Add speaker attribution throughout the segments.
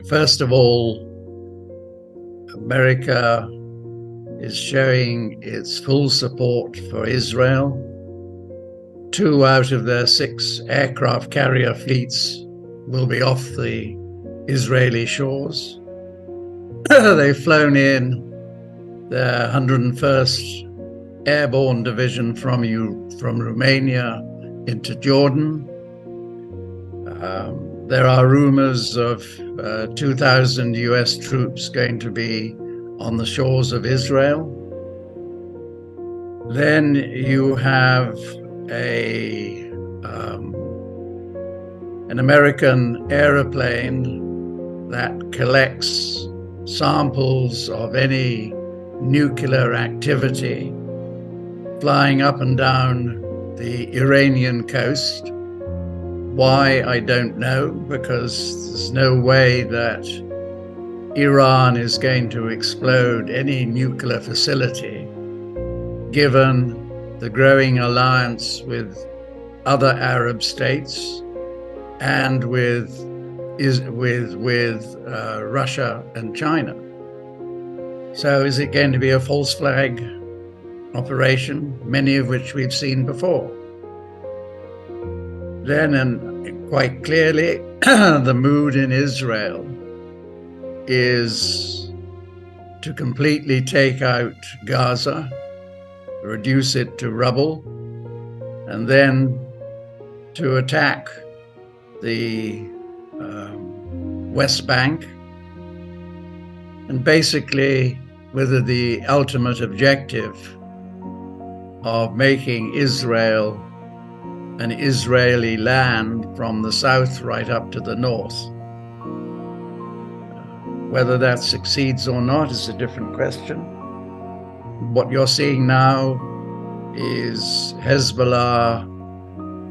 Speaker 1: First of all, America is showing its full support for Israel. 2 out of their 6 aircraft carrier fleets will be off the Israeli shores. They've flown in their 101st Airborne Division from Romania into Jordan. There are rumors of 2,000 US troops going to be on the shores of Israel. Then you have an American airplane that collects samples of any nuclear activity flying up and down the Iranian coast. Why, I don't know, because there's no way that Iran is going to explode any nuclear facility, given the growing alliance with other Arab states and with Russia and China. So is it going to be a false flag operation, many of which we've seen before? Then, and quite clearly, the mood in Israel is to completely take out Gaza, reduce it to rubble, and then to attack the West Bank, and basically with the ultimate objective of making Israel an Israeli land from the south right up to the north. Whether that succeeds or not is a different question. What you're seeing now is Hezbollah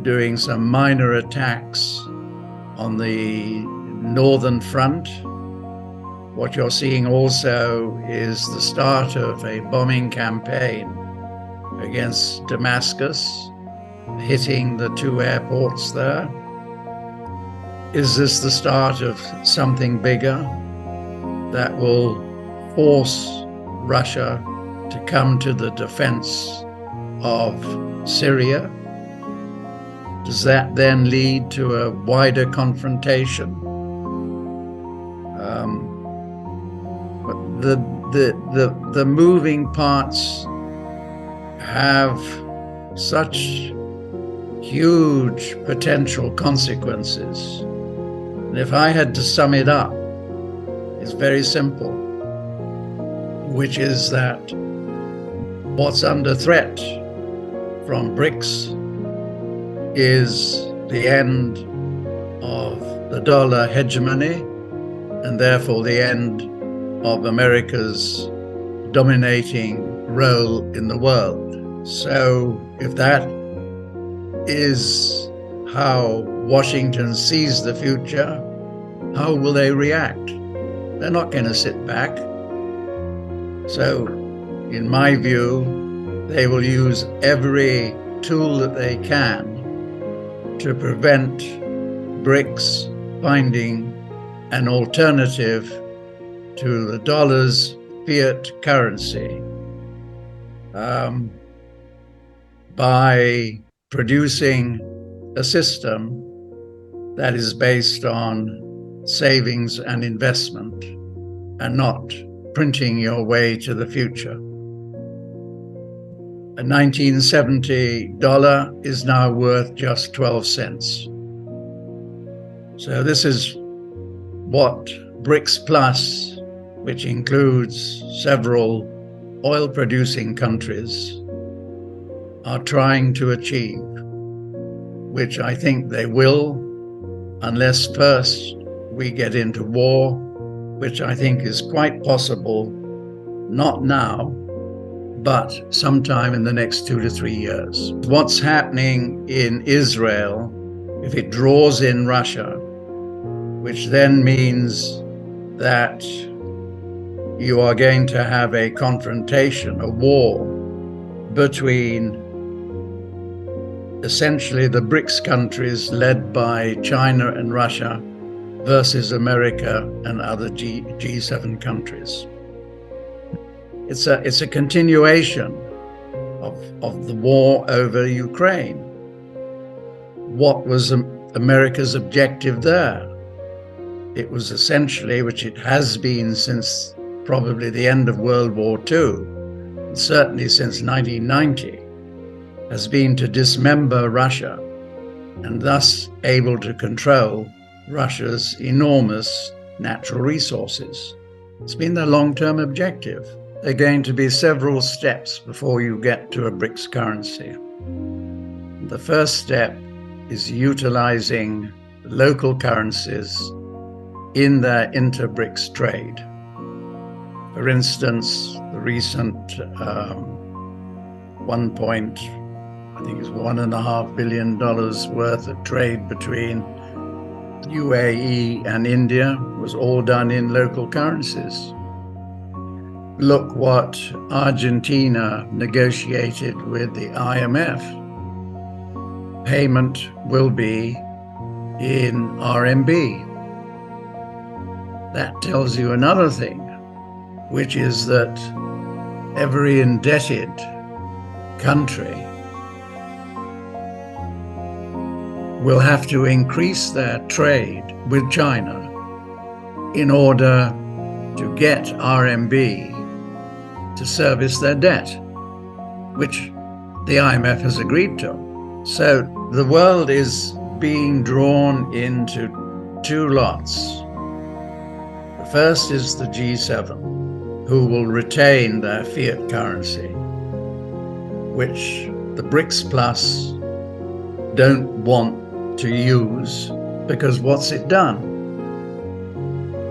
Speaker 1: doing some minor attacks on the northern front. What you're seeing also is the start of a bombing campaign against Damascus, hitting the 2 airports there. Is this the start of something bigger that will force Russia to come to the defense of Syria? Does that then lead to a wider confrontation? But the moving parts have such huge potential consequences. And if I had to sum it up, it's very simple, which is that what's under threat from BRICS is the end of the dollar hegemony, and therefore the end of America's dominating role in the world. So if that is how Washington sees the future, how will they react? They're not going to sit back. So, in my view, they will use every tool that they can to prevent BRICS finding an alternative to the dollar's fiat currency by producing a system that is based on savings and investment and not printing your way to the future. A 1970 dollar is now worth just 12 cents. So this is what BRICS Plus, which includes several oil-producing countries, are trying to achieve, which I think they will, unless first we get into war, which I think is quite possible, not now, but sometime in the next 2 to 3 years. What's happening in Israel, if it draws in Russia, which then means that you are going to have a confrontation, a war between essentially the BRICS countries led by China and Russia versus America and other G7 countries. It's a continuation of the war over Ukraine. What was America's objective there? It was essentially, which it has been since probably the end of World War II, and certainly since 1990, has been to dismember Russia and thus able to control Russia's enormous natural resources. It's been their long-term objective. There are going to be several steps before you get to a BRICS currency. The first step is utilizing local currencies in their inter-BRICS trade. For instance, the recent $1.5 billion worth of trade between UAE and India was all done in local currencies. Look what Argentina negotiated with the IMF. Payment will be in RMB. That tells you another thing, which is that every indebted country will have to increase their trade with China in order to get RMB to service their debt, which the IMF has agreed to. So the world is being drawn into two lots. The first is the G7, who will retain their fiat currency, which the BRICS Plus don't want to use, because what's it done?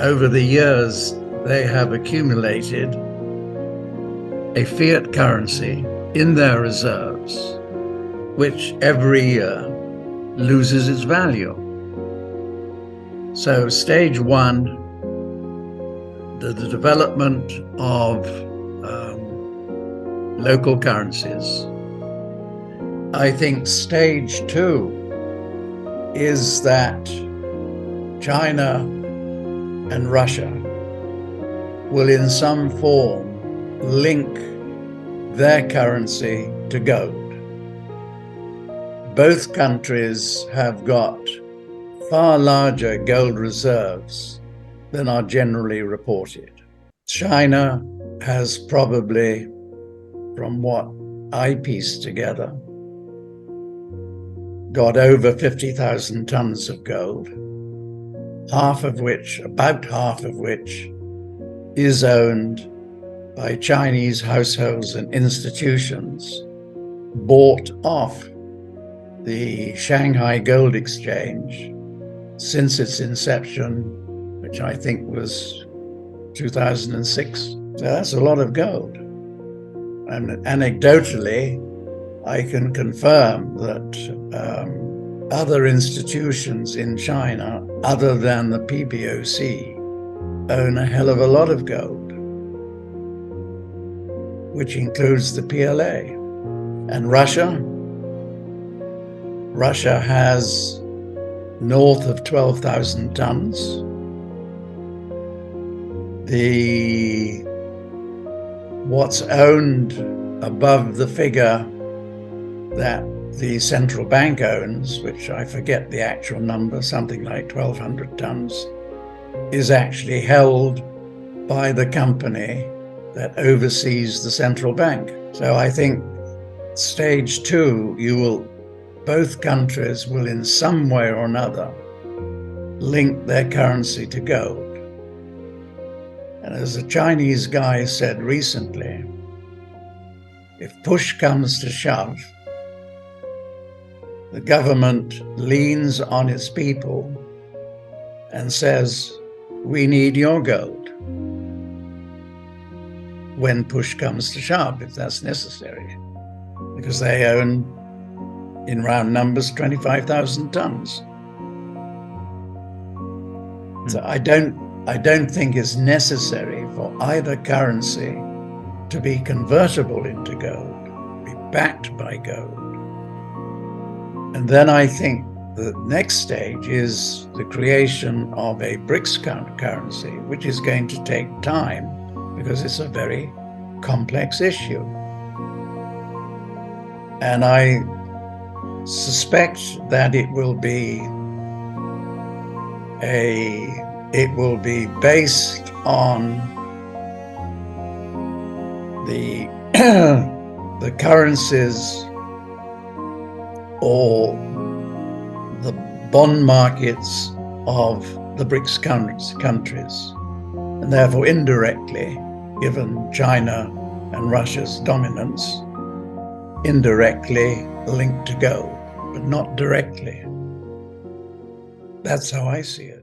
Speaker 1: Over the years, they have accumulated a fiat currency in their reserves, which every year loses its value. So stage one, the development of local currencies. I think stage two is that China and Russia will in some form link their currency to gold. Both countries have got far larger gold reserves than are generally reported. China has probably, from what I pieced together, got over 50,000 tons of gold, about half of which is owned by Chinese households and institutions bought off the Shanghai Gold Exchange since its inception, which I think was 2006. So that's a lot of gold. And anecdotally, I can confirm that other institutions in China, other than the PBOC, own a hell of a lot of gold, which includes the PLA. And Russia has north of 12,000 tons. What's owned above the figure that the central bank owns, which I forget the actual number, something like 1,200 tons, is actually held by the company that oversees the central bank. So I think stage two, both countries will in some way or another link their currency to gold. And as a Chinese guy said recently, if push comes to shove, the government leans on its people and says, we need your gold, when push comes to shove, if that's necessary, because they own, in round numbers, 25,000 tons. So I don't think it's necessary for either currency to be convertible into gold, be backed by gold. And then I think the next stage is the creation of a BRICS currency, which is going to take time because it's a very complex issue. And I suspect that it will be based on the the currencies or the bond markets of the BRICS countries, and therefore indirectly, given China and Russia's dominance, indirectly linked to gold, but not directly. That's how I see it.